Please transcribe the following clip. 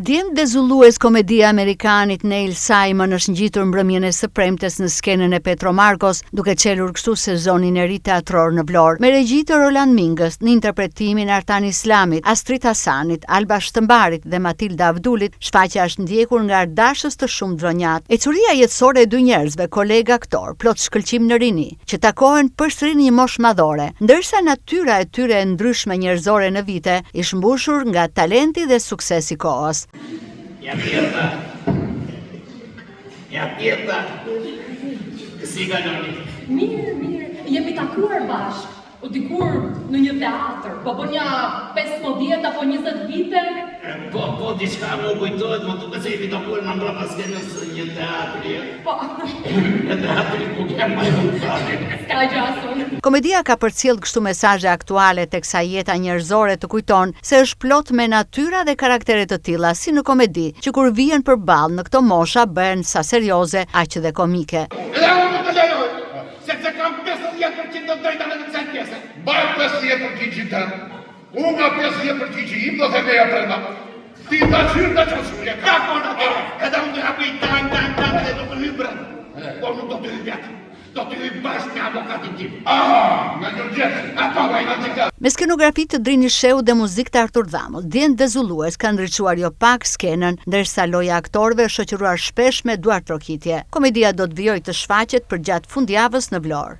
Djem dezullues komedia amerikanit Neil Simon është ngjitur mbrëmjen e së premtes në skenën e Petro Marcos, duke çelur kështu sezonin e ri teatror në Vlorë. Me regji të Roland Mingës, në interpretimin e Artan Islamit, Astrid Hasanit, Alba Shtëmbarit dhe Matilda Avdulit, shfaqja është ndjekur nga ardashës të shumë dronjat. Ecuria jetësore e dy njerëzve, kolega aktor, plot shkëlqim në rini, që takohen përsëri në një moshë madhore, ndërsa natyra e tyre e ndryshme njerëzore në vite ish mbushur nga talenti dhe suksesi i kohës. Ja pjeta. Si kaloni? Mirë, jemi takuar bashkë. O dikur në një teatr, po bënja 15 apo 20 vite. Po, diçka më kujtohet, më duket se jemi takuar në mbrapa skenës një teatri. Po. Një teatri ku kem më vëllai. Ska gjasun. Komedia ka përcjell kështu mesazhe aktuale teksa jeta njerëzore të kujton se është plot me natyra dhe karaktere të tilla si në komedi, që kur vjen përballë në këto mosha bëhen sa serioze aq dhe komike. Edhe unë të lejoj, sepse kam 50% të drejtave në kësaj pjese. Barë 50% tëmë, unë nga 50% im do të meja prema. Ti të qyrë të qësullje. Ka kona të, edhe unë të hapi tan dhe do të hybrën. Por nuk do të hybrë atë, do të hybrë bashkë me avokatin tim. Aha, nga Gjorgjesi. Apo, vajna të ka. Me skenografi të Drini Sheu dhe muzikë të Artur Dhamëll, Djem dezullues ka ndriçuar jo pak skenën, ndërsa loja aktorëve është shoqëruar shpesh me duar trokitje. Komedia do të vijojë të shfaqet përgjatë fundjavës në Vlorë.